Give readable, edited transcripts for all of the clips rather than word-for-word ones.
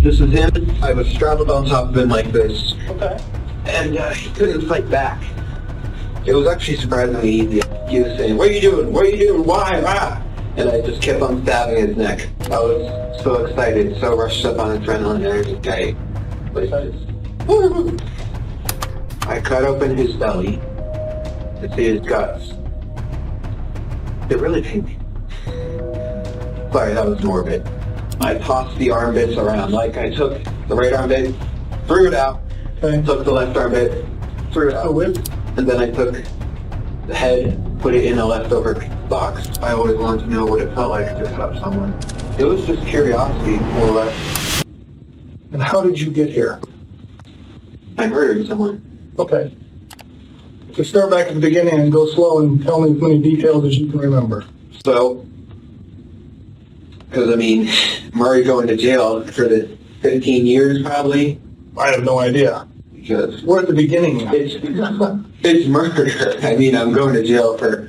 This is him. I was straddled on top of him like this. Okay. And he couldn't fight back. It was actually surprisingly easy. He was saying, "What are you doing? What are you doing? Why? Ah!" And I just kept on stabbing his neck. I was so excited, so rushed up on adrenaline and everything. But I cut open his belly to see his guts. They're really pink. Sorry, that was morbid. I tossed the arm bits around. Like I took the right arm bit, threw it out, took the left arm bit, threw it out, and then I took the head, put it in a leftover box. I always wanted to know what it felt like to cut up someone. It was just curiosity, more or less. And how did you get here? I murdered someone. Okay. So start back at the beginning and go slow and tell me as many details as you can remember. So, because I mean, Murray going to jail for the 15 years probably. I have no idea. Because We're at the beginning. it's murder. I mean, I'm going to jail for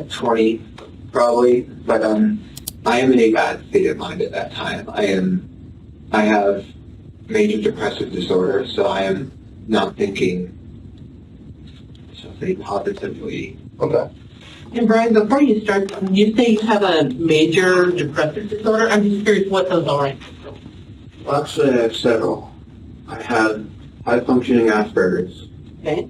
20 probably, but I am in a bad state of mind at that time. I have major depressive disorder, so I am not thinking, shall say, positively. Okay. And Brian, before you start, you say you have a major depressive disorder. I'm just curious what those are. Well, actually, I have several. I have high-functioning Asperger's. Okay.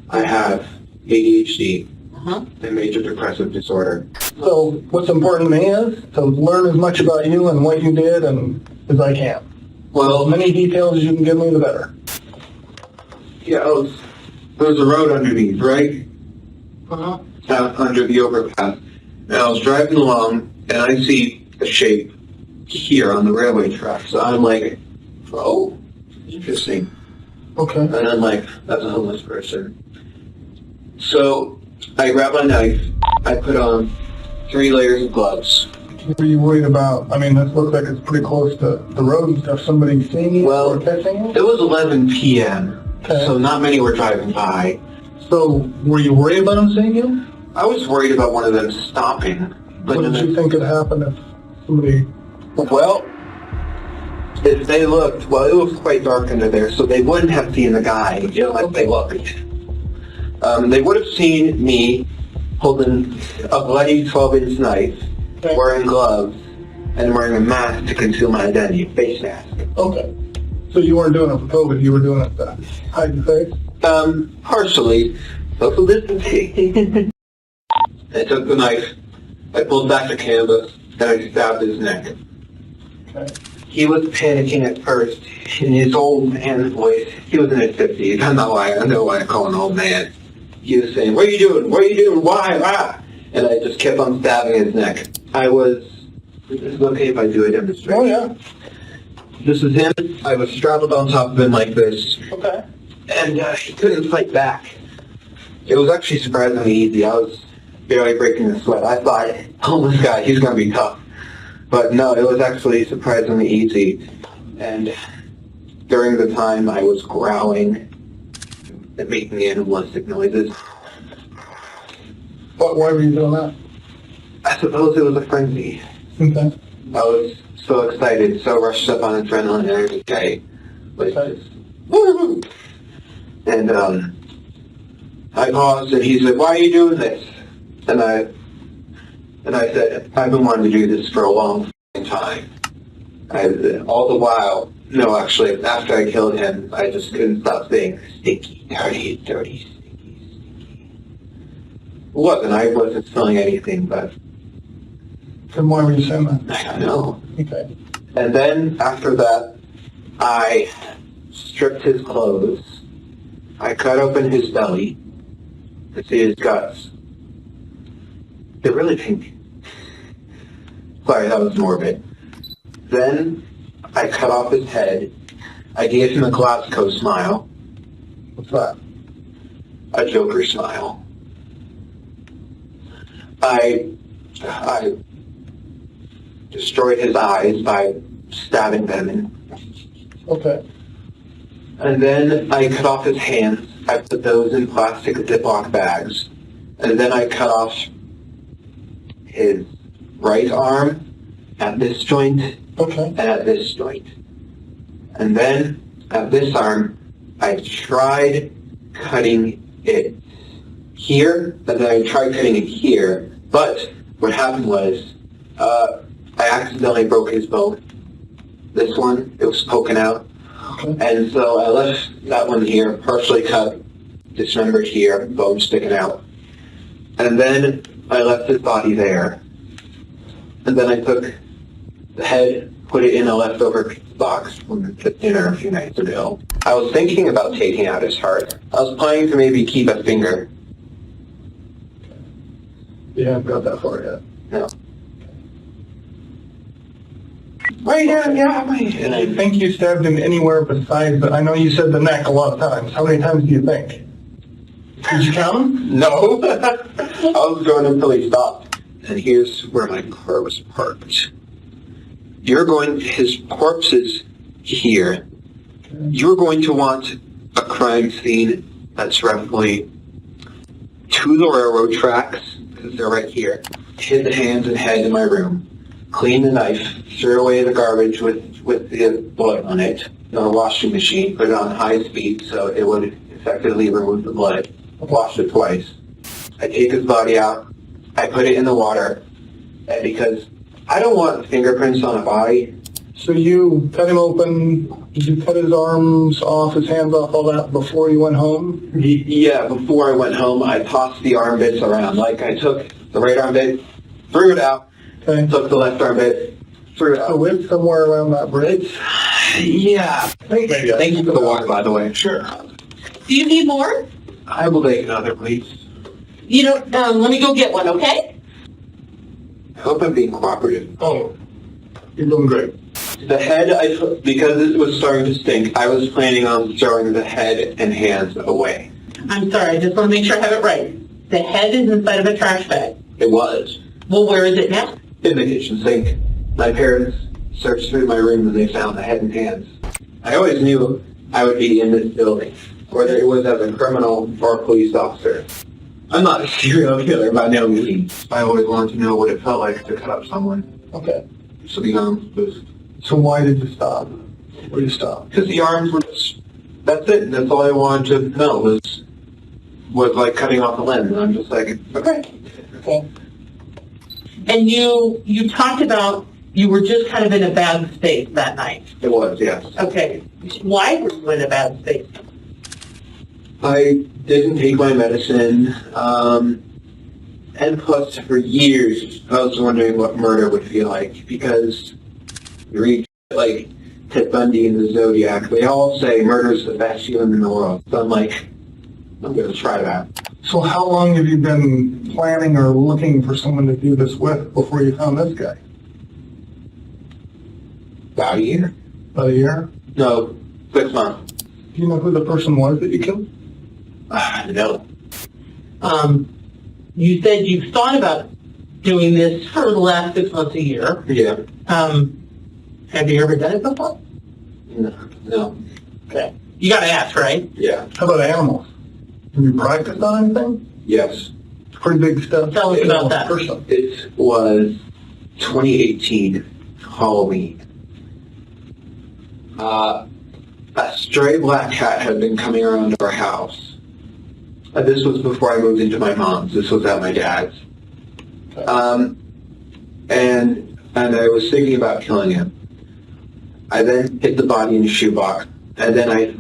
I have ADHD Uh-huh. and major depressive disorder. So what's important to me is to learn as much about you and what you did and as I can. Well, As many details as you can give me, the better. yeah, there's a road underneath, right? Uh-huh. Out under the overpass. And I was driving along, and I see a shape here on the railway track. So I'm like, oh, interesting. Okay. And I'm like, that's a homeless person. So I grab my knife, I put on 3 layers of gloves. What are you worried about? I mean, this looks like it's pretty close to the road and stuff. Somebody seeing you Well, or catching you? It was 11 p.m., Okay. so not many were driving by. So were you worried about them seeing you? I was worried about one of them stopping. But What did you think could happen if somebody... Well, if they looked, well, it was quite dark under there, so they wouldn't have seen the guy unless they looked. They would have seen me holding a bloody 12-inch knife, wearing gloves, and wearing a mask to conceal my identity, face mask. Okay. So you weren't doing it for COVID, you were doing it to hide your face? Partially. Social distancing. I took the knife, I pulled back the canvas, and I stabbed his neck. Okay. He was panicking at first, in his old man's voice. He was in his 50s. I know why I call him an old man. He was saying, "What are you doing? What are you doing? Why? Ah!" And I just kept on stabbing his neck. Is it okay if I do a demonstration? Oh, yeah. This is him. I was straddled on top of him like this. Okay. And he couldn't fight back. It was actually surprisingly easy. I was barely breaking a sweat. I thought, oh, this guy, he's going to be tough. But no, it was actually surprisingly easy. And during the time I was growling and making animalistic noises. Why were you doing that? I suppose it was a frenzy. Okay. I was so excited, so rushed up on adrenaline and everything. Okay. And I paused and he said, "Why are you doing this?" And I said, "I've been wanting to do this for a long time." All the while, no, actually, after I killed him, I just couldn't stop saying, "Stinky, dirty, dirty, stinky, stinky." I wasn't smelling anything, but And why were you saying that? I don't know. Okay. And then after that, I stripped his clothes. I cut open his belly to see his guts. They're really pink. Sorry, that was morbid. Then I cut off his head. I gave him a Glasgow smile. What's that? A Joker smile. I destroyed his eyes by stabbing them in. Okay. And then I cut off his hands. I put those in plastic Ziploc bags. And then I cut off his right arm at this joint Okay. and at this joint. And then at this arm, I tried cutting it here, and then I tried cutting it here. But what happened was, I accidentally broke his bone. This one, it was poking out. And so I left that one here, partially cut, dismembered here, bone sticking out. And then I left his body there. And then I took the head, put it in a leftover box from the dinner a few nights ago. I was thinking about taking out his heart. I was planning to maybe keep a finger. You haven't got that far yet. No. Right now, yeah, And I think you stabbed him anywhere besides, but I know you said the neck a lot of times. How many times do you think? Did you count them? No. I was going until he stopped. And here's where my car was parked. His corpse is here. You're going to want a crime scene that's roughly to the railroad tracks, because they're right here. Hid the hands and head in my room. Clean the knife, threw away the garbage with the blood on it in a washing machine, put it on high speed so it would effectively remove the blood. Washed it twice. I take his body out, I put it in the water, and because I don't want fingerprints on a body. So you cut him open, did you cut his arms off, his hands off, all that before you went home? Yeah, before I went home, I tossed the arm bits around. Like I took the right arm bit, threw it out, Okay. took the left arm bit, threw it out. So it's somewhere around that bridge? Yeah. Thank you for the water, by the way. Sure. Do you need more? I will take another, please. Let me go get one, okay? I hope I'm being cooperative. Oh, you're doing great. The head, because it was starting to stink, I was planning on throwing the head and hands away. I'm sorry, I just want to make sure I have it right. The head is inside of a trash bag. It was. Well, where is it now? In the kitchen sink. My parents searched through my room and they found the head and hands. I always knew I would be in this building, whether it was as a criminal or a police officer. I'm not a serial killer by no means. I always wanted to know what it felt like to cut up someone. Okay. So the arms was... So why did you stop? Where did you stop? Because the arms were just... That's it. That's all I wanted to know was like cutting off a limb. And I'm just like, okay. Okay. And you talked about you were just kind of in a bad state that night. It was, yes. Okay. Why were you in a bad state? I didn't take my medicine, and plus for years I was wondering what murder would feel like, because you read like Ted Bundy and the Zodiac, they all say murder's the best feeling in the world. So I'm like, I'm going to try that. So how long have you been planning or looking for someone to do this with before you found this guy? About a year? About a year? No, 6 months. Do you know who the person was that you killed? No. You said you thought about doing this for the last 6 months, a year. Yeah. Have you ever done it before? No. Okay. You got to ask, right? Yeah. How about animals? Have you practiced on anything? Yes. It's pretty big stuff. Tell us about that. Person. It was 2018 Halloween. A stray black cat had been coming around our house. This was before I moved into my mom's. This was at my dad's. And I was thinking about killing him. I then hid the body in a shoebox, and then I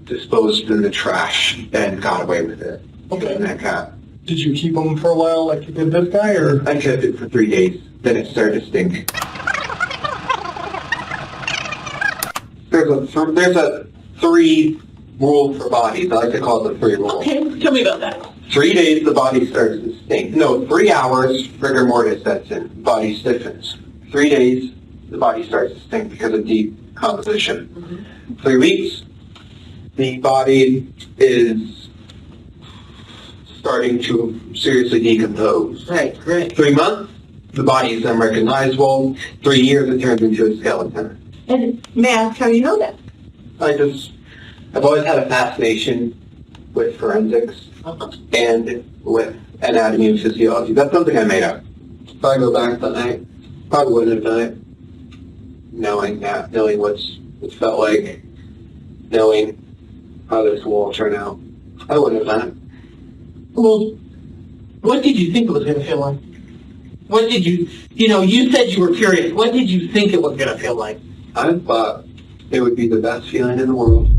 disposed it in the trash and got away with it. Okay. And that cat. Did you keep him for a while like you did this guy, or? I kept it for 3 days. Then it started to stink. There's a 3 rule for bodies. I like to call it the 3 rule. Okay, tell me about that. 3 days, the body starts to stink. No, 3 hours, rigor mortis sets in. Body stiffens. 3 days, the body starts to stink because of decomposition. 3 weeks, the body is starting to seriously decompose. Right. 3 months, the body is unrecognizable. 3 years, it turns into a skeleton. And may I ask how you know that? I've always had a fascination with forensics and with anatomy and physiology. That's something I made up. If I go back that night, probably wouldn't have done it, knowing what's It felt like knowing how this will all turn out. I wouldn't have done it. Well, what did you think it was going to feel like? What did you said you were curious. What did you think it was going to feel like? I thought it would be the best feeling in the world.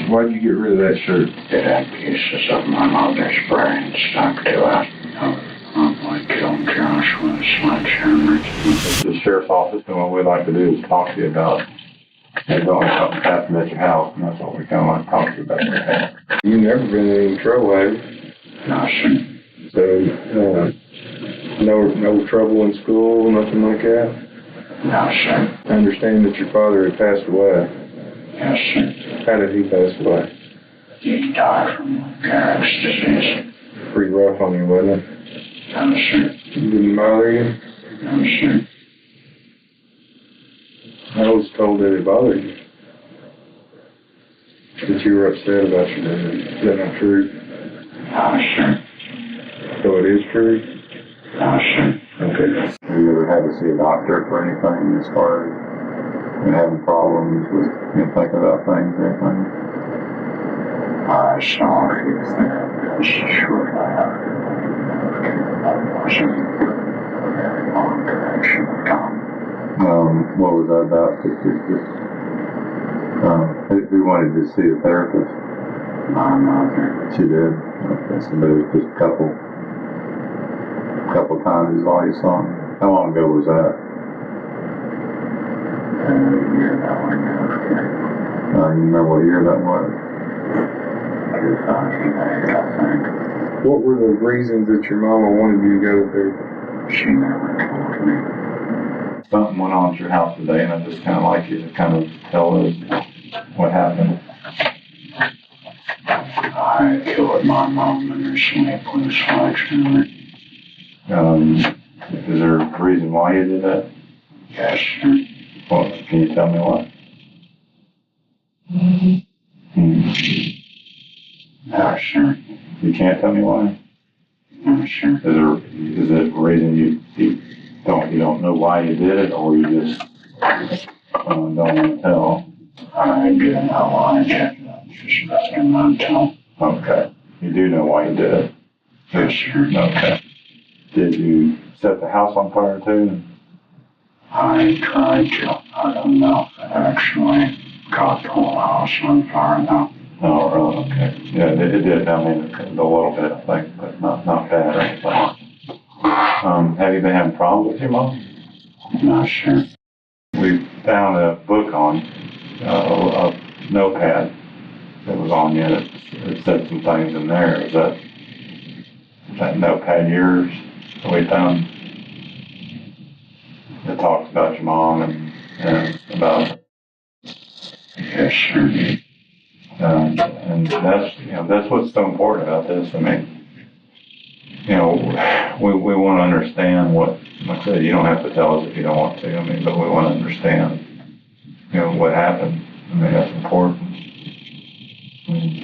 Why'd you get rid of that shirt? It had pieces of my mother's brain stuck to it. I killed Josh with a sledgehammer. The sheriff's office, and what we'd like to do is talk to you about there's always something happened at your house, and that's what we kind of like to talk to you about right now. You've never been in any trouble, have you? No, sir. So, no trouble in school, nothing like that? No, sir. I understand that your father had passed away. Yes, sir. How did he pass away? He died from Garrett's disease. Pretty rough on you, wasn't it? No, sir. Didn't bother you? No, sir. I was told that it bothered you. That you were upset about your dad. Is that not true? No, sir. So it is true? No, sir. Okay. Have you ever had to see a doctor for anything as far as having problems with thinking about things or anything? I saw a few therapists shortly after. It wasn't a very long duration of time. What was that about? Who wanted to see a therapist? My mother. She did. Okay, so there was just a couple times is all you saw. How long ago was that? The year that we moved here. You remember what year that was? 2008, I think. What were the reasons that your mama wanted you to go to therapy? She never told me. Something went on at your house today, and I just kind of like you to kind of tell us what happened. I killed my mom in her sleep with a sledgehammer. Is there a reason why you did that? Yes, sir. Well, can you tell me why? No, sir. You can't tell me why? No, sir. Is it a reason you don't know why you did it, or you just don't want to tell? I didn't know why I did it. Just nothing not tell. Okay. You do know why you did it? Yes, sir. Okay. Did you set the house on fire too? I tried to. I don't know if it actually got the whole house on fire though. Oh, really? Okay. Yeah, it did. I mean, a little bit, I think, but not bad or anything. Have you been having problems with your mom? No, sir. We found a book on a notepad that was on you. It said some things in there. Is that notepad yours that we found? It talks about your mom and about. Yes, sir. And that's what's so important about this. I mean, we want to understand what, like I said, you don't have to tell us if you don't want to. I mean, but we want to understand, what happened. I mean, that's important.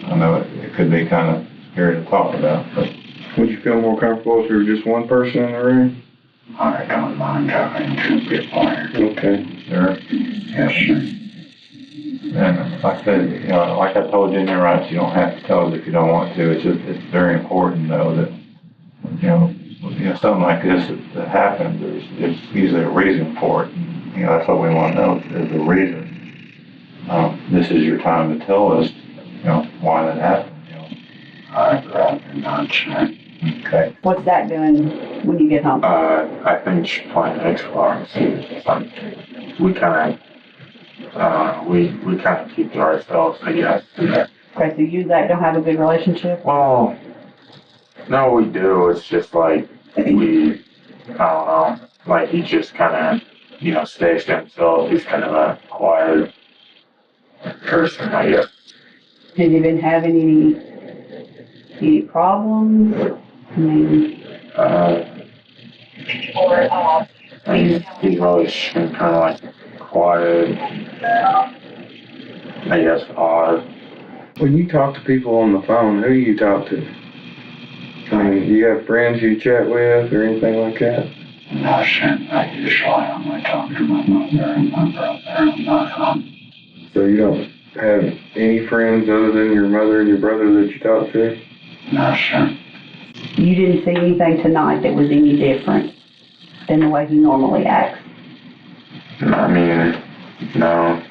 I know it could be kind of scary to talk about, but would you feel more comfortable if there was just one person in the room? I don't mind having two people here. Okay. Sure. Yes, sir. And like I said, like I told you in your rights, you don't have to tell us if you don't want to. It's very important though that, something like this that happens, there's usually a reason for it. And, that's what we want to know, is the reason. This is your time to tell us, why that happened. I'd rather not, sir. Okay. What's that doing when you get home? I think she's playing Xbox. We kind of keep to ourselves, I guess. Okay, so you guys don't have a good relationship? Well, no, we do. It's just like I don't know, like he just kind of, stays to himself. He's kind of a quiet person, I guess. Have you been having any Any problems? I mean, he's always been kind of like quiet, I guess odd. When you talk to people on the phone, who do you talk to? I mean, do you have friends you chat with or anything like that? No, sure. I usually only talk to my mother and my brother on my phone. So you don't have any friends other than your mother and your brother that you talk to? No, sure. you didn't see anything tonight that was any different than the way he normally acts? I mean, no.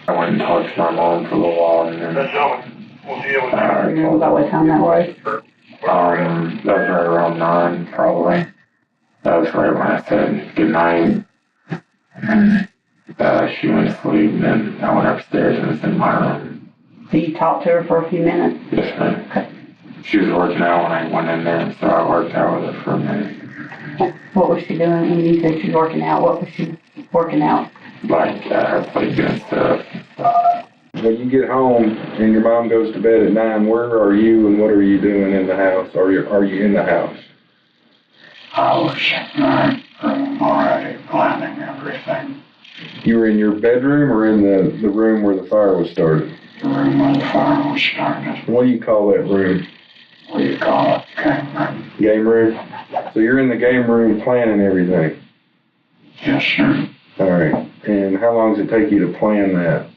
I went and talked to my mom for a little while and then Remember about what time that was? that was right around 9 probably. That was right when I said goodnight. And she went to sleep and then I went upstairs and was in my room. So you talked to her for a few minutes? Yes, ma'am. Okay. She was working out when I went in there, so I worked out with her for a minute. What was she doing when you said she was working out? What was she working out? Like, like doing stuff. When you get home and your mom goes to bed at 9, where are you and what are you doing in the house? Or are you in the house? I was in my room already planning everything. You were in your bedroom or in the room where the fire was started? The room where the fire was started. What do you call that room? What do you call it? Game room. Game room? So you're in the game room planning everything? Yes, sir. All right. And how long does it take you to plan that?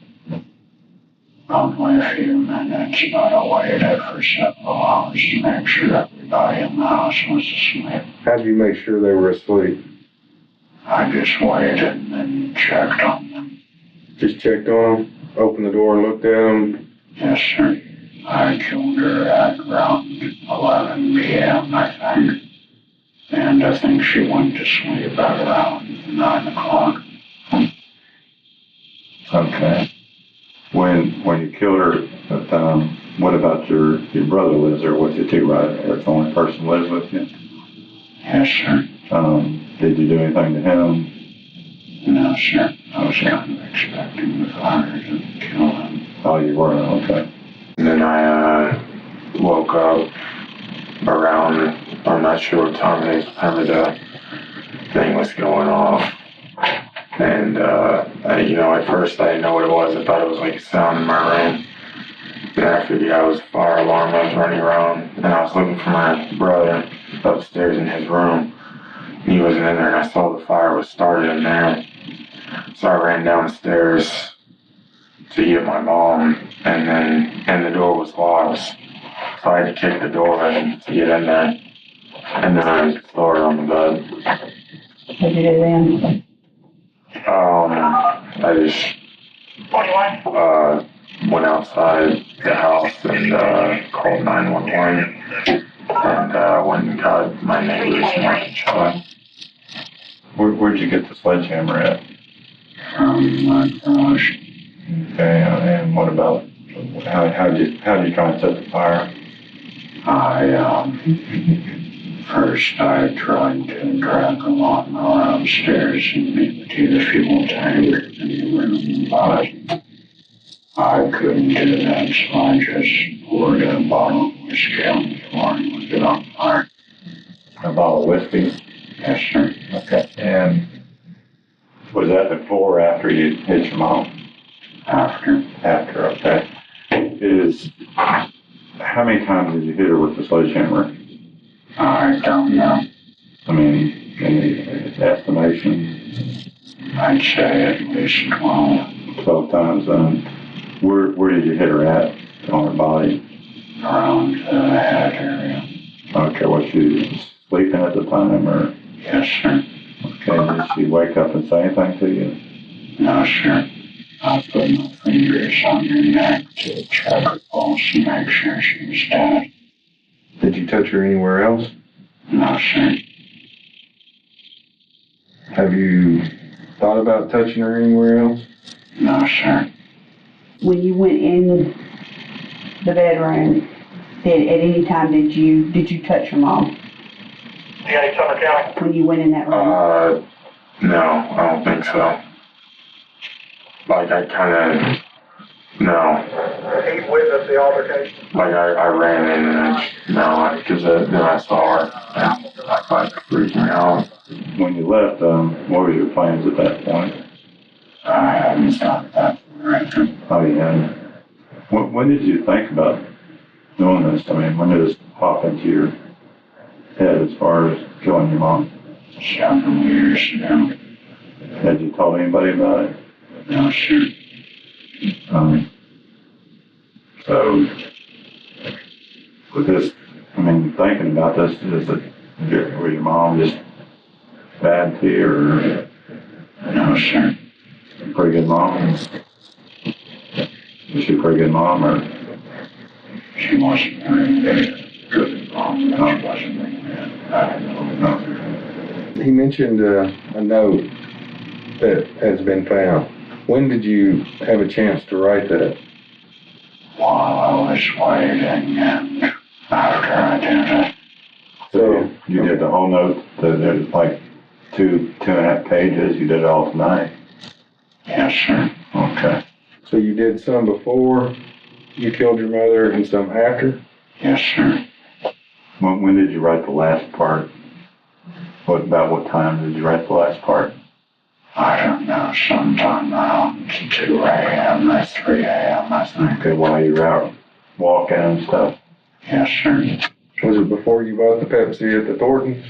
Only a few minutes, but I waited for several hours to make sure everybody in the house was asleep. How did you make sure they were asleep? I just waited and then checked on them. Just checked on them? Opened the door and looked at them? Yes, sir. I killed her at around 11 p.m., I think. And I think she went to sleep at around 9 o'clock. Okay. When you killed her, what about your brother lives there with you too, right? That's the only person who lives with you? Yes, sir. Did you do anything to him? No, sir. I was kind of expecting the fire to kill him. Oh, you were? Okay. And then I woke up around, I'm not sure what time it is, time of the thing was going off. And, at first I didn't know what it was. I thought it was like a sound in my room. Then I figured out it was a fire alarm. I was running around and I was looking for my brother upstairs in his room. He wasn't in there and I saw the fire was started in there. So I ran downstairs to get my mom and the door was locked. So I had to kick the door in to get in there. And then I saw her on the bed. What did you do then? I just went outside the house and called 911 and went and got my neighbor's market shot. Where'd you get the sledgehammer at? My garage. Okay, and what about, how did you try and set the fire? First I tried to drag a lawnmower upstairs and empty the fuel tank in the room, but I couldn't do that, so I just poured a bottle of whiskey on the floor and lit it on fire. A bottle of whiskey? Yes, sir. Okay. And was that before or after you hit your mom? After. After, okay. How many times did you hit her with the sledgehammer? I don't know. I mean, any estimation? I'd say at least 12. 12 times. Where did you hit her at on her body? Around the head area. Okay, was she sleeping at the time or? Yes, sir. Okay, did she wake up and say anything to you? No, sir. I put my fingers on her neck to check her pulse and make sure she was dead. Did you touch her anywhere else? No, sir. Have you thought about touching her anywhere else? No, sir. When you went in the bedroom, at any time did you touch your mom? When you went in that room? No, I don't think so. Like, I kind of No. He witnessed the altercation? Like I ran in and because then I saw her. I freaked me out. When you left, what were your plans at that point? I hadn't stopped that. Oh, yeah. When did you think about doing this? I mean, when did this pop into your head as far as killing your mom? Several years ago. Had you told anybody about it? No, sure. So, with this, I mean, thinking about this, was your mom just bad to you, or? No, sure. Pretty good mom? Was she a pretty good mom, or? She wasn't very good mom. She wasn't very good. I don't know. He mentioned a note that has been found. When did you have a chance to write that? While I was waiting and after I did it. So you did the whole note, that it was like 2.5 pages, you did it all tonight? Yes, sir. Okay. So you did some before you killed your mother and some after? Yes, sir. When did you write the last part? About what time did you write the last part? I don't know, sometime around 2 a.m. or 3 a.m. I think. Okay, while you were out walking and stuff? Yes, sir. Was it before you bought the Pepsi at the Thorntons?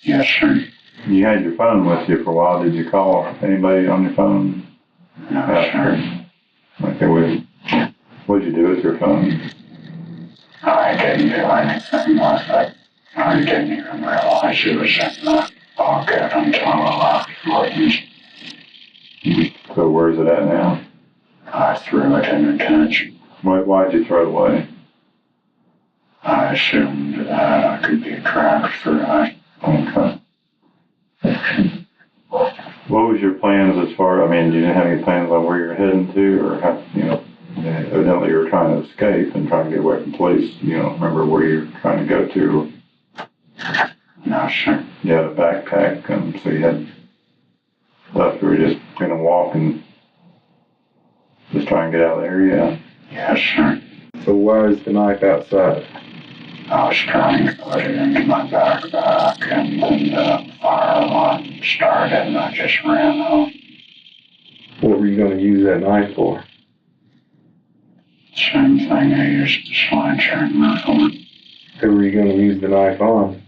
Yes, sir. You had your phone with you for a while. Did you call anybody on your phone? No, sir. Okay, what'd you do with your phone? I didn't do anything with it. I didn't even realize it was in the pocket until I left. So where's it at now? I threw it in a ditch. Why'd you throw it away? I assumed that I could be tracked through it. Okay. What was your plans as far, I mean, you didn't have any plans on where you're heading to, or how, evidently you were trying to escape and trying to get away from police. You don't remember where you're trying to go to? No, sir. You had a backpack, so you had stuff, you were just going to walk and just try and get out of the area? Yes, sir. So why is the knife outside? I was trying to put it into my backpack, and then the fire alarm started, and I just ran out. What were you going to use that knife for? Same thing I used the sledgehammer for. Who were you going to use the knife on?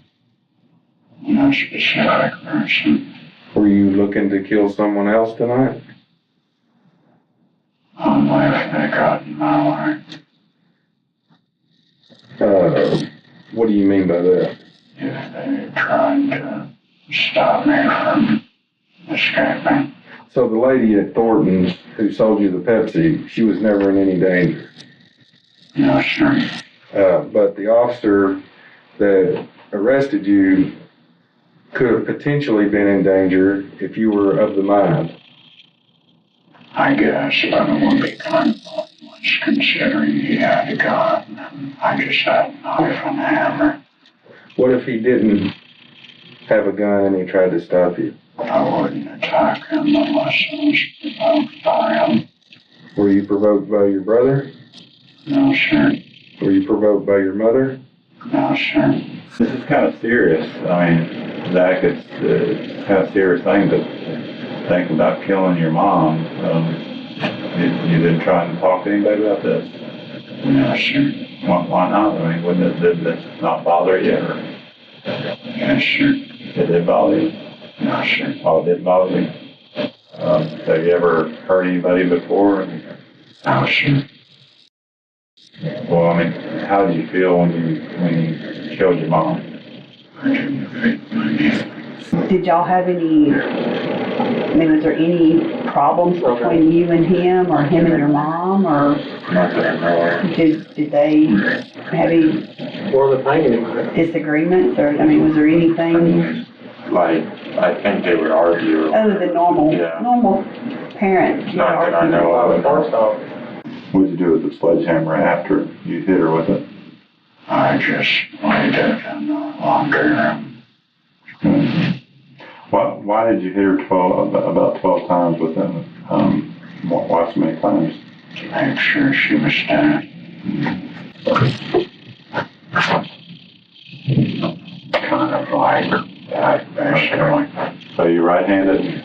No specific person. Were you looking to kill someone else tonight? Only if they got in my way. What do you mean by that? If they tried to stop me from escaping. So the lady at Thornton's who sold you the Pepsi, she was never in any danger. No, sir. But the officer that arrested you could have potentially been in danger if you were of the mind. I guess, but it would be kind of pointless considering he had a gun and I just had a knife and a hammer. What if he didn't have a gun and he tried to stop you? I wouldn't attack him unless I was provoked by him. Were you provoked by your brother? No, sir. Were you provoked by your mother? No, sir. This is kind of serious. I mean, Zach, it's kind of serious thing to think about killing your mom. You didn't try and talk to anybody about this? No, sir. Why not? I mean, did this not bother you? Or? Yes, sir. It did bother you? No, sir. Oh, it did bother you? Have you ever hurt anybody before? No, sir. Well, I mean, how did you feel when you killed your mom? I didn't think anything. Did y'all have any, was there any problems between you and him, or him and your mom, or Nothing really. did they have any Or the painting? disagreements, or, was there anything Like, I think they would argue. other than normal, Yeah. normal parents? Not that I know of. First off, What did you do with the sledgehammer after you hit her with it? I just laid it in the laundry room. Why did you hit her about 12 times within Why so many times? to make sure she was dead. Kind of like that, basically. So you right-handed?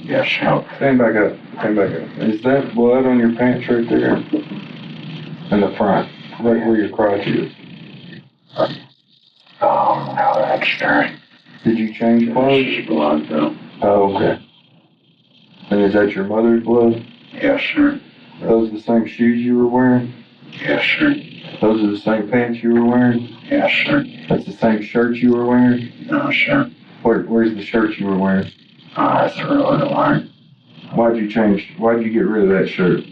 Yes, sir. Stand back up. Stand back up. Is that blood on your pants right there? In the front, right where your crotch is. Oh, no, that's dirty. Did you change clothes? This is blood, though. Oh, okay. And is that your mother's blood? Yes, sir. Are those the same shoes you were wearing? Yes, sir. Those are the same pants you were wearing? Yes, sir. That's the same shirt you were wearing? No, sir. Where's the shirt you were wearing? I threw it away. Why'd you get rid of that shirt?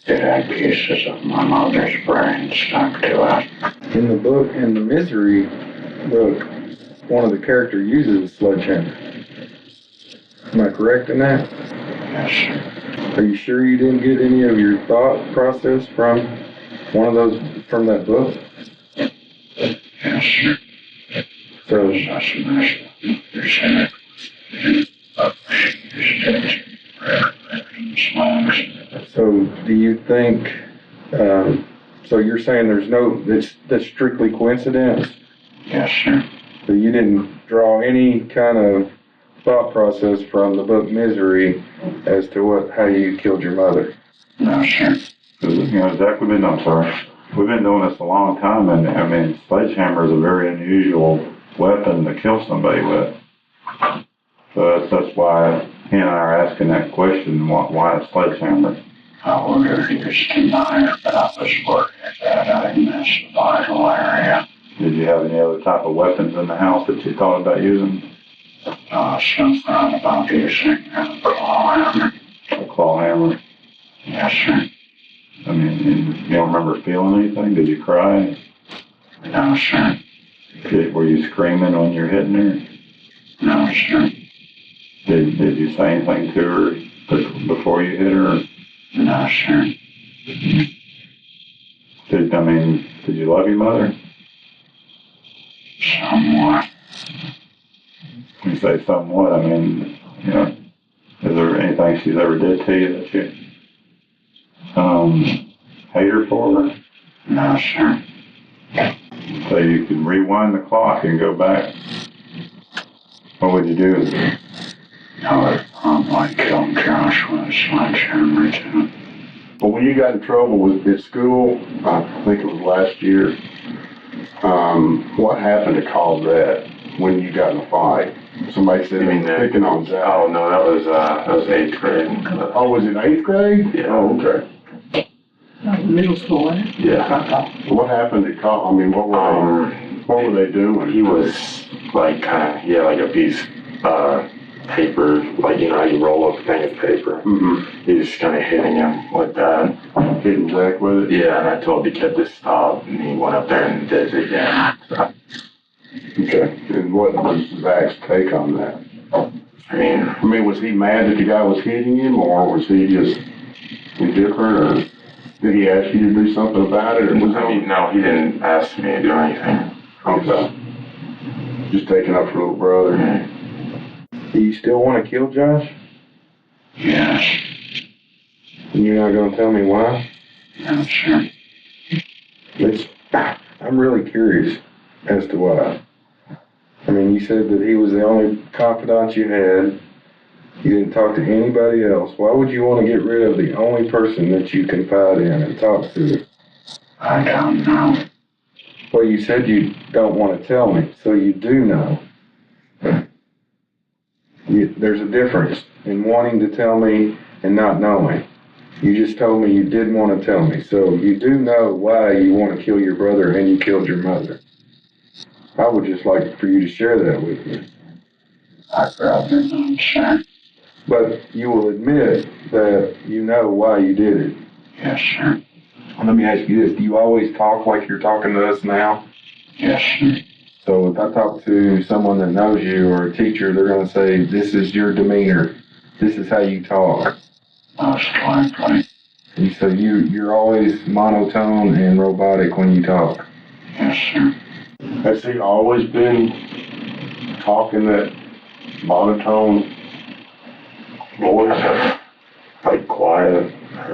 It had pieces of my mother's brain stuck to it. In the book, in the Misery book, one of the characters uses a sledgehammer. Am I correct in that? Yes, sir. Are you sure you didn't get any of your thought process from one of those, from that book? Yes, sir. So, so do you think, so you're saying that's strictly coincidence? Yes, sir. So you didn't draw any kind of thought process from the book Misery as to how you killed your mother? No, sir. Zach, we've been doing this a long time, and I mean, sledgehammer is a very unusual weapon to kill somebody with. So that's why he and I are asking that question, why a sledgehammer? I would have used a knife, but I was worried that I missed the vital area. Did you have any other type of weapons in the house that you thought about using? Something about using a claw hammer. A claw hammer? Yes, sir. I mean, you don't remember feeling anything? Did you cry? No, sir. Were you screaming when you were hitting her? No, sir. Did you say anything to her before you hit her? No, sir. Did you love your mother? Somewhat. When you say somewhat, I mean, is there anything she's ever did to you that you hate her for? No, sir. So you can rewind the clock and go back. What would you do? I would probably kill Josh with a sledgehammer, too. Well, when you got in trouble at school, I think it was last year, what happened to cause that when you got in a fight? Somebody said they were picking on Zach. Oh, no, that was 8th grade. Oh, was it 8th grade? Yeah. Oh, okay. Middle school, eh? Yeah. So what happened to cause, I mean, what were they doing? He was like like a piece paper, like how you roll up a thing of paper. Mm-hmm. He was kind of hitting him with that. Hitting Zach with it? Yeah, and I told the kid to stop, and he went up there and did it again. So, Okay. And what was Zach's take on that? I mean, was he mad that the guy was hitting him, or was he just indifferent, or did he ask you to do something about it? Or was no, he didn't ask me to do anything. Okay. Just taking up for little brother. Do you still want to kill Josh? Yes. And you're not going to tell me why? No, sir. I'm really curious as to why. I mean, you said that he was the only confidant you had. You didn't talk to anybody else. Why would you want to get rid of the only person that you confide in and talk to? I don't know. Well, you said you don't want to tell me, so you do know. There's a difference in wanting to tell me and not knowing. You just told me you didn't want to tell me, so you do know why you want to kill your brother and you killed your mother. I would just like for you to share that with me. I'd rather not, sir. But you will admit that you know why you did it. Yes, sir. Let me ask you this. Do you always talk like you're talking to us now? Yes, sir. So if I talk to someone that knows you or a teacher, they're going to say, this is your demeanor. This is how you talk. Most likely. And so you're always monotone and robotic when you talk. Yes, sir. Has he always been talking that monotone voice? Like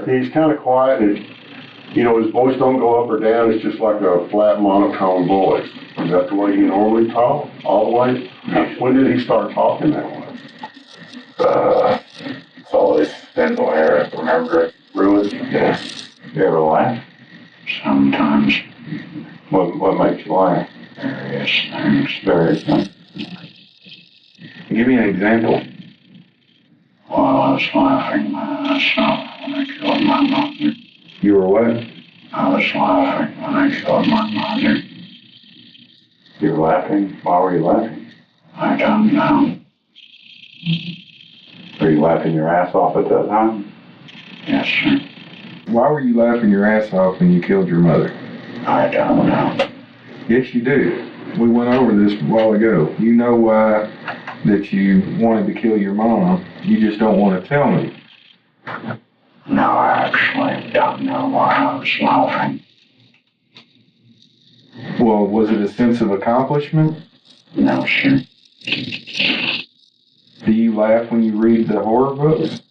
he's kind of quiet, and, you know, his voice don't go up or down, it's just like a flat monotone voice. Is that the way he normally talk, all the way? When did he start talking that way? It's always been the way I remember it. Really? Yeah. You ever laugh? Sometimes What makes you laugh? various things. Various things. Give me an example. Well, I was laughing my ass off when I killed my mother. You were what? I was laughing when I killed my mother. You were laughing? Why were you laughing? I don't know. Were you laughing your ass off at that time? Yes, sir. Why were you laughing your ass off when you killed your mother? I don't know. Yes, you do. We went over this a while ago. You know why that you wanted to kill your mom. You just don't want to tell me. No, I actually don't know why I was laughing. Well, was it a sense of accomplishment? No, sir. Do you laugh when you read the horror books?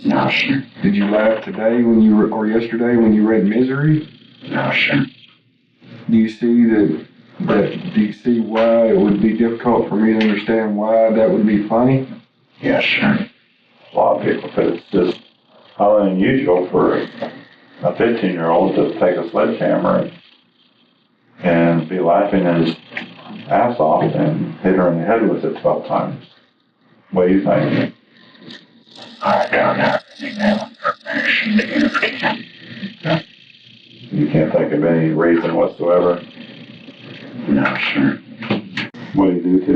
No, sir. Did you laugh today or yesterday when you read Misery? No, sir. Do you see do you see why it would be difficult for me to understand why that would be funny? Yes, sir. A lot of people said it's just highly unusual for a 15-year-old to take a sledgehammer and be laughing his ass off and hit her in the head with it 12 times. What do you think? I don't have any new information to give to you. You can't think of any reason whatsoever. No, sir. What did he do to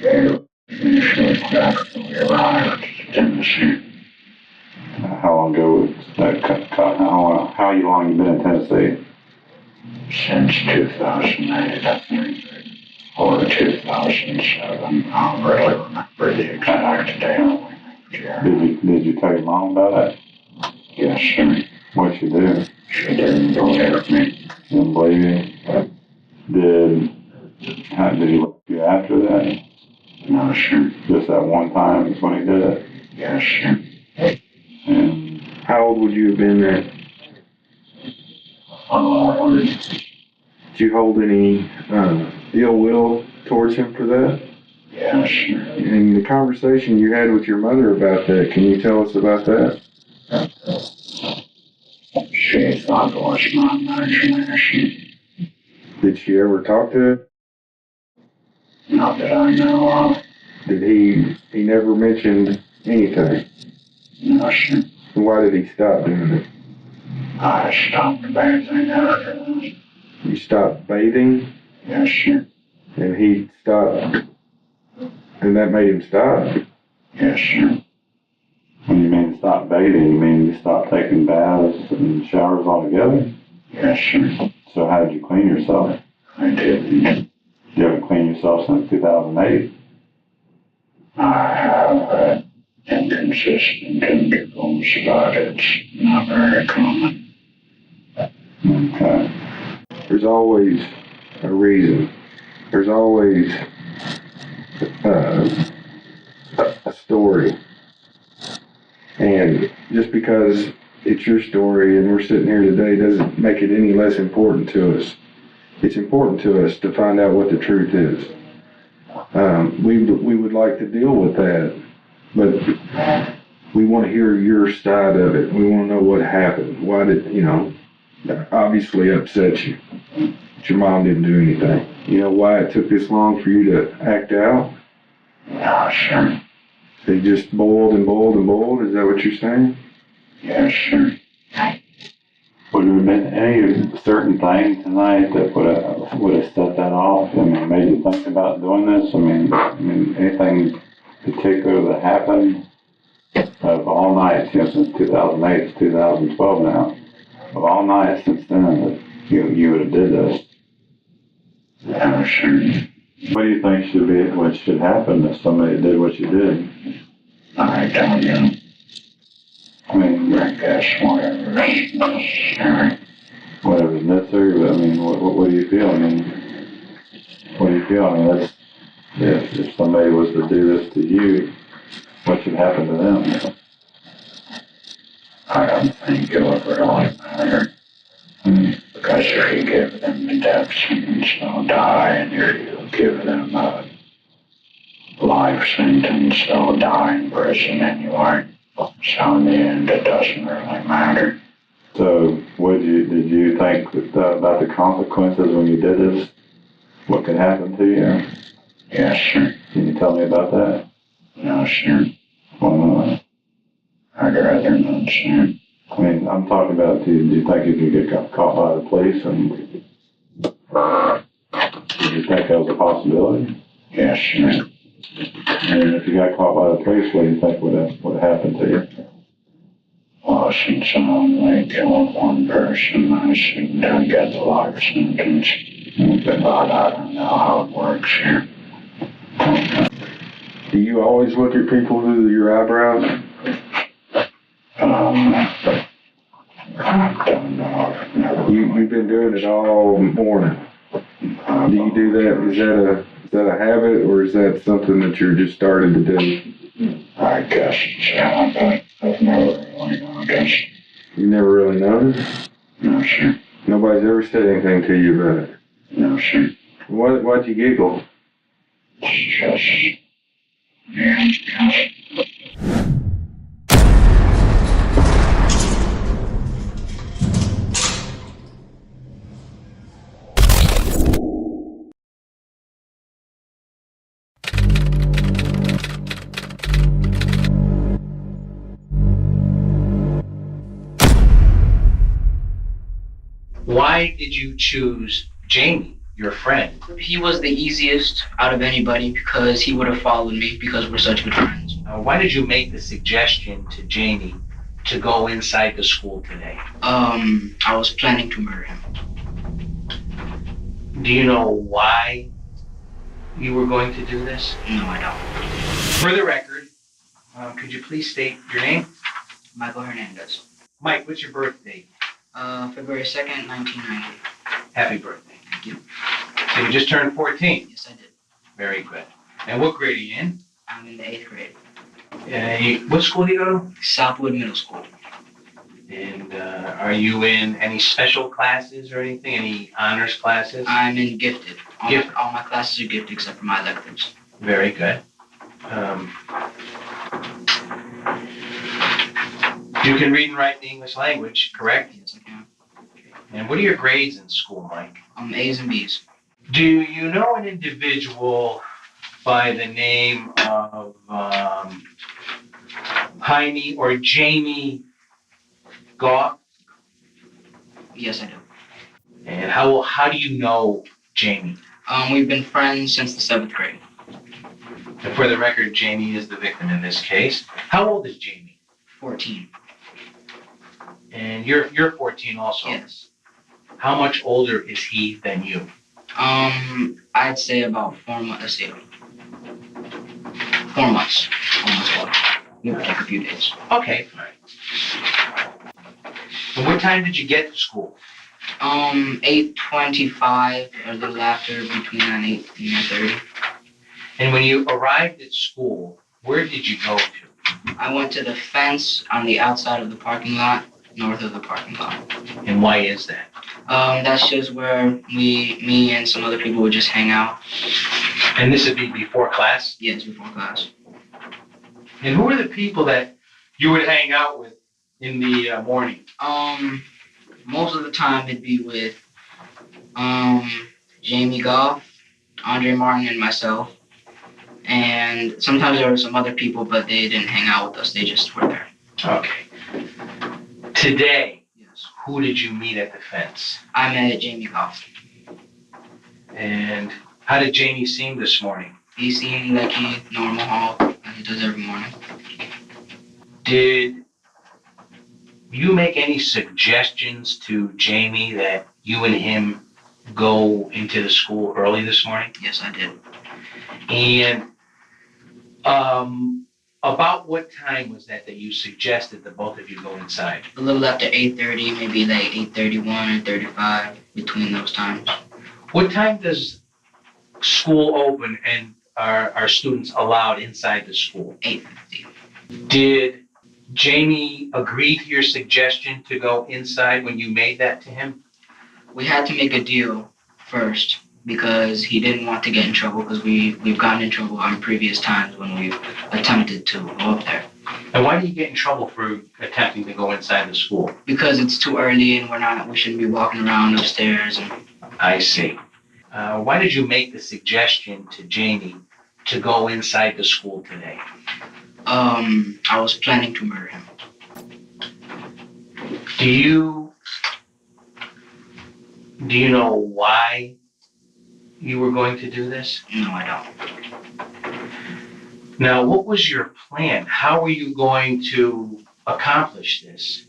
you? Usually after we arrived at Tennessee. How long ago was that how long you been in Tennessee? Since 2008, I think. Or 2007. I don't really remember the exact day I went here. Did you tell your mom about it? Yes, sir. What'd she do? She didn't believe me. Didn't believe you? Did he look you after that? No, sir. Just that one time is when he did it? Yes, sir. And How old would you have been then? Did you hold any ill will towards him for that? Yes, sir. And the conversation you had with your mother about that, can you tell us about that? She thought it was my imagination. Did she ever talk to him? Not that I know of. Did he never mentioned anything? No, sir. Why did he stop doing it? I stopped bathing after that. You stopped bathing Yes, sir. and he stopped, and that made him stop? Yes, sir. when you mean stop bathing, you mean you stop taking baths and showers altogether? Yes, sir. So how did you clean yourself? I didn't. You haven't cleaned yourself since 2008? I have inconsistent intervals, but it's not very common. Okay. There's always a reason. There's always a story. And just because it's your story and we're sitting here today doesn't make it any less important to us. It's important to us to find out what the truth is. We would like to deal with that, but we want to hear your side of it. We want to know what happened. Why did, obviously upset you. But your mom didn't do anything. You know why it took this long for you to act out? No, sir. They just boiled and boiled and boiled? Is that what you're saying? Yes, sir. Would there have been any certain thing tonight that would have set that off? I mean, made you think about doing this? I mean, anything particular that happened of all nights, since 2008, it's 2012 now, of all nights since then that you would have did this? No, sir. What do you think what should happen if somebody did what you did? I don't know. I mean, I guess whatever is necessary. whatever's necessary, but I mean, what do you feel? I mean, what do you feel? I mean, if somebody was to do this to you, what should happen to them? I don't think it would really matter. Because if you give them the death sentence, they'll die, and if you give them a life sentence, they'll die in prison anyway. So in the end, it doesn't really matter. So, did you think about the consequences when you did this? What could happen to you? Yes, sir. Can you tell me about that? No, sir. Well, I'd rather not, sir. I mean, I'm talking about, do you think if you get caught by the police, and did you think that was a possibility? Yes, sir. And if you got caught by the police, what do you think would happen to you? Well, since I only killed one person, I shouldn't get the life sentence. But I don't know how it works here. Do you always look at people through your eyebrows? I don't know. I've never You've been doing it all morning. Do you do that? Is that a habit, or is that something that you're just starting to do? I guess it's a habit. I've never really noticed. You never really noticed? No, sir. Nobody's ever said anything to you about it? No, sir. Why'd you giggle? It's just... Yeah. Why did you choose Jamie, your friend? He was the easiest out of anybody because he would have followed me because we're such good friends. Why did you make the suggestion to Jamie to go inside the school today? I was planning to murder him. Do you know why you were going to do this? No, I don't. For the record, could you please state your name? Michael Hernandez. Mike, what's your birth date? February 2nd, 1990. Happy birthday. Thank you. So you just turned 14? Yes, I did. Very good. And what grade are you in? I'm in the 8th grade. What school do you go to? Southwood Middle School. And are you in any special classes or anything? Any honors classes? I'm in gifted. Gifted. All my classes are gifted except for my electives. Very good. You can read and write the English language, correct? Yes, I can. And what are your grades in school, Mike? A's and B's. Do you know an individual by the name of Jaime or Jamie Goff? Yes, I do. And how do you know Jamie? We've been friends since the 7th grade. And for the record, Jamie is the victim in this case. How old is Jamie? 14. And you're 14 also? Yes. How much older is he than you? I'd say about 4 months. Let's see. 4 months. Almost 4. It would take a few days. Okay. And what time did you get to school? 8:25, or a little after, between 8 and 9:30. And when you arrived at school, where did you go to? I went to the fence on the outside of the parking lot, north of the parking lot. And why is that? That's just where me and some other people would just hang out. And this would be before class? Yes, before class. And who were the people that you would hang out with in the morning? Most of the time it'd be with Jamie Goff, Andre Martin, and myself. And sometimes there were some other people, but they didn't hang out with us. They just were there. Okay. Today, Yes. who did you meet at the fence? I met Jamie Goff. And how did Jamie seem this morning? He seemed like he normal, like he does every morning. Did you make any suggestions to Jamie that you and him go into the school early this morning? Yes, I did. And about what time was that you suggested that both of you go inside? A little after 8:30, maybe like 8:31 or 35, between those times. What time does school open and are students allowed inside the school? 8:50. Did Jamie agreed to your suggestion to go inside when you made that to him? We had to make a deal first because he didn't want to get in trouble because we've gotten in trouble on previous times when we've attempted to go up there. And why did you get in trouble for attempting to go inside the school? Because it's too early and we shouldn't be walking around upstairs. And I see. Why did you make the suggestion to Jamie to go inside the school today? I was planning to murder him. Do you know why you were going to do this? No, I don't. Now, what was your plan? How were you going to accomplish this?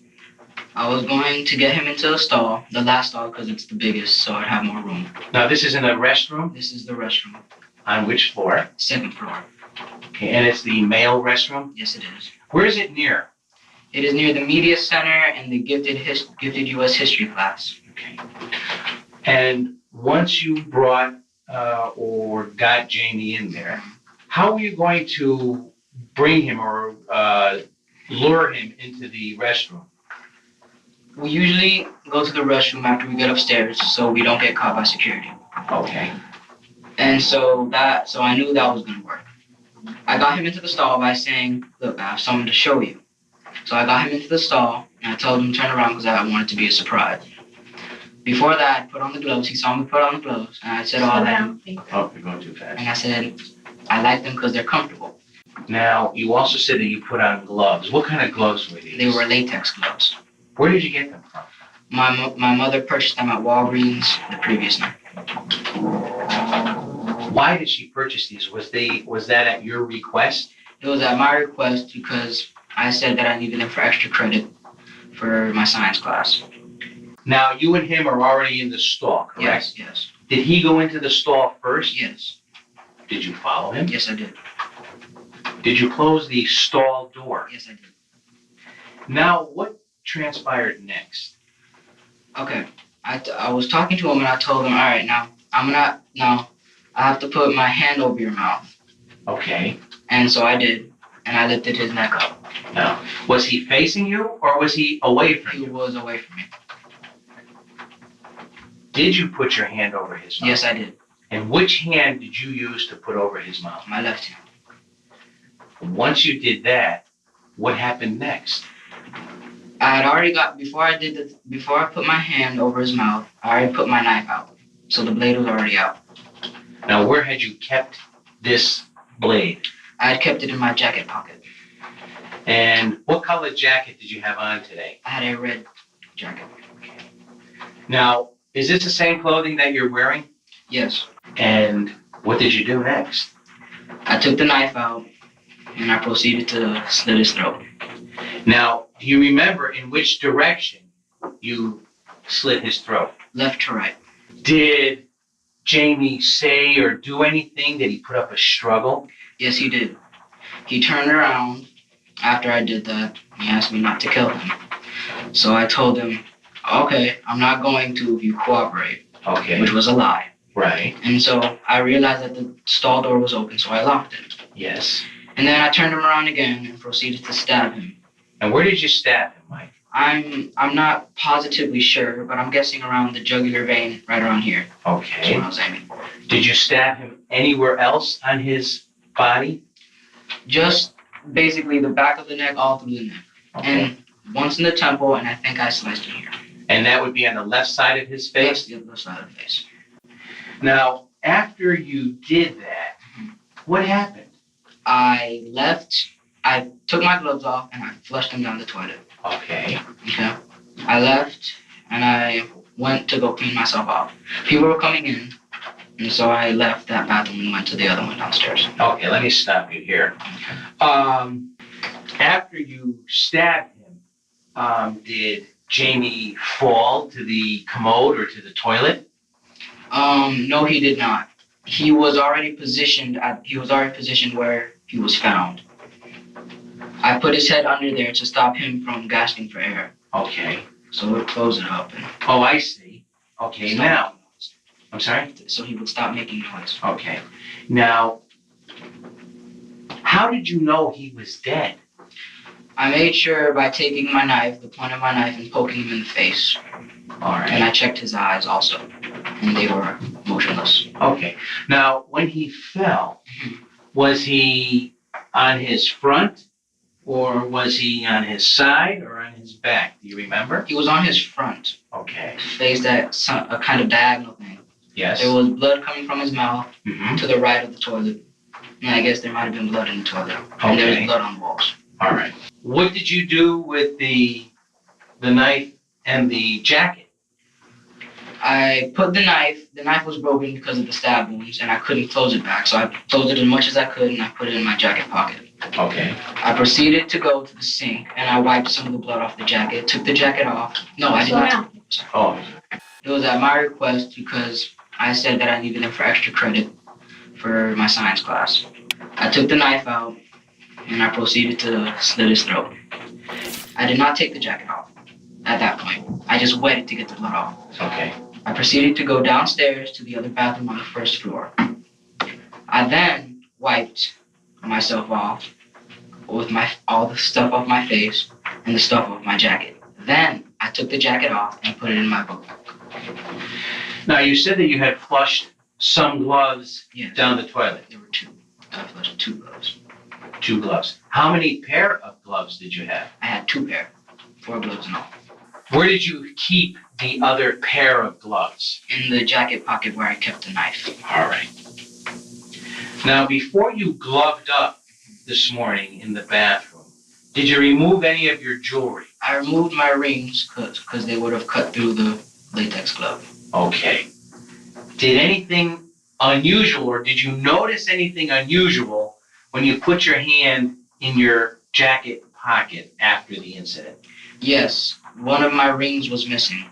I was going to get him into the stall, the last stall, because it's the biggest, so I'd have more room. Now, this isn't a restroom? This is the restroom. On which floor? Second floor. Okay, and it's the male restroom? Yes, it is. Where is it near? It is near the media center and the gifted U.S. history class. Okay. And once you brought or got Jamie in there, how are you going to bring him or lure him into the restroom? We usually go to the restroom after we get upstairs so we don't get caught by security. Okay. And so I knew that was going to work. I got him into the stall by saying, look, I have something to show you. So I got him into the stall and I told him to turn around because I wanted it to be a surprise. Before that, I put on the gloves. He saw me put on the gloves and I said, oh, you're going too fast. And I said, I like them because they're comfortable. Now, you also said that you put on gloves. What kind of gloves were these? They were latex gloves. Where did you get them from? My mother purchased them at Walgreens the previous night. Why did she purchase these? Was that at your request? It was at my request because I said that I needed them for extra credit for my science class. Now, you and him are already in the stall, correct? Yes, yes. Did he go into the stall first? Yes. Did you follow him? Yes, I did. Did you close the stall door? Yes, I did. Now, what transpired next? Okay. I was talking to him and I told him, all right, now I have to put my hand over your mouth. Okay. And so I did, and I lifted his neck up. Now, was he facing you or was he away from you? He was away from me. Did you put your hand over his mouth? Yes, I did. And which hand did you use to put over his mouth? My left hand. Once you did that, what happened next? I had already before I put my hand over his mouth, I already put my knife out. So the blade was already out. Now, where had you kept this blade? I had kept it in my jacket pocket. And what color jacket did you have on today? I had a red jacket. Now, is this the same clothing that you're wearing? Yes. And what did you do next? I took the knife out and I proceeded to slit his throat. Now, do you remember in which direction you slit his throat? Left to right. Did Jamie say or do anything? Did he put up a struggle? Yes, he did. He turned around after I did that. He asked me not to kill him. So I told him, okay, I'm not going to if you cooperate. Okay. Which was a lie. Right. And so I realized that the stall door was open, so I locked it. Yes. And then I turned him around again and proceeded to stab him. And where did you stab him, Mike? I'm not positively sure, but I'm guessing around the jugular vein right around here. Okay. That's where I was aiming. Did you stab him anywhere else on his body? Just basically the back of the neck, all through the neck. Okay. And once in the temple, and I think I sliced him here. And that would be on the left side of his face? Yes, the left side of the face. Now, after you did that, what happened? I took my gloves off and I flushed them down the toilet. Okay. Okay. I left and I went to go clean myself off. People were coming in, and so I left that bathroom and went to the other one downstairs. Okay, let me stop you here. After you stabbed him, did Jamie fall to the commode or to the toilet? No, he did not. He was already positioned where he was found. I put his head under there to stop him from gasping for air. Okay. So it would close it up. Oh, I see. Okay, now. I'm sorry? So he would stop making noise. Okay. Now, how did you know he was dead? I made sure by taking my knife, the point of my knife, and poking him in the face. All right. And I checked his eyes also, and they were motionless. Okay. Now, when he fell, was he on his front, or was he on his side, or on his back? Do you remember? He was on his front. Okay. Faced a kind of diagonal thing. Yes. There was blood coming from his mouth Mm-hmm. to the right of the toilet. And I guess there might have been blood in the toilet. And there was blood on the walls. All right. What did you do with the knife and the jacket? I put the knife was broken because of the stab wounds, and I couldn't close it back, so I closed it as much as I could, and I put it in my jacket pocket. Okay. I proceeded to go to the sink, and I wiped some of the blood off the jacket, took the jacket off. No, I did not. Oh. It was at my request because I said that I needed it for extra credit for my science class. I took the knife out, and I proceeded to slit his throat. I did not take the jacket off at that point. I just wet it to get the blood off. Okay. I proceeded to go downstairs to the other bathroom on the first floor. I then wiped myself off with all the stuff off my face and the stuff off my jacket. Then I took the jacket off and put it in my book. Now, you said that you had flushed some gloves down the toilet. There were two. I flushed 2 gloves. 2 gloves. How many pair of gloves did you have? I had 2 pair. 4 gloves in all. Where did you keep the other pair of gloves? In the jacket pocket where I kept the knife. All right. Now, before you gloved up this morning in the bathroom, did you remove any of your jewelry? I removed my rings because they would have cut through the latex glove. Okay. Did anything unusual, or did you notice anything unusual when you put your hand in your jacket pocket after the incident? Yes, one of my rings was missing.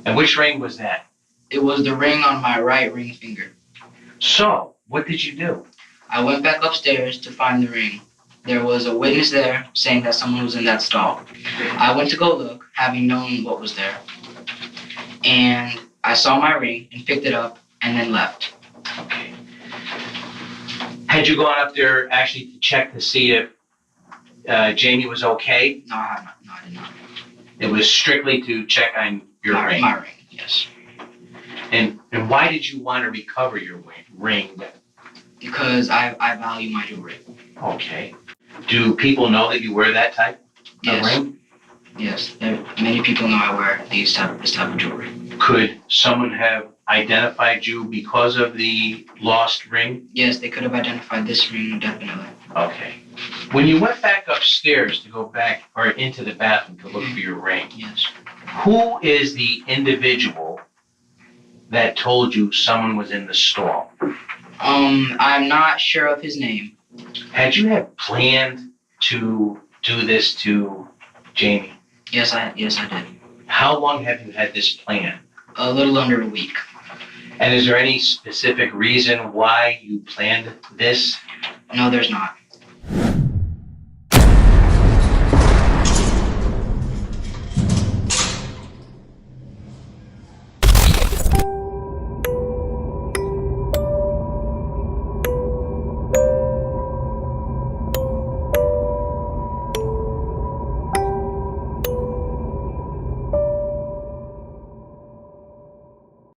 And which ring was that? It was the ring on my right ring finger. So, what did you do? I went back upstairs to find the ring. There was a witness there saying that someone was in that stall. I went to go look, having known what was there. And I saw my ring and picked it up and then left. Okay. Had you gone up there actually to check to see if Jamie was okay? No, I have not. No, I did not. It was strictly to check on your ring? My ring, yes. And why did you want to recover your ring? Because I value my jewelry. Okay. Do people know that you wear that type of ring? Yes. Many people know I wear this type of jewelry. Could someone have identified you because of the lost ring? Yes, they could have identified this ring, definitely. Okay. When you went back upstairs to go back or into the bathroom to look for your ring, yes, who is the individual that told you someone was in the stall? I'm not sure of his name. Had you had planned to do this to Jamie? Yes, I did. How long have you had this plan? A little under a week. And is there any specific reason why you planned this? No, there's not.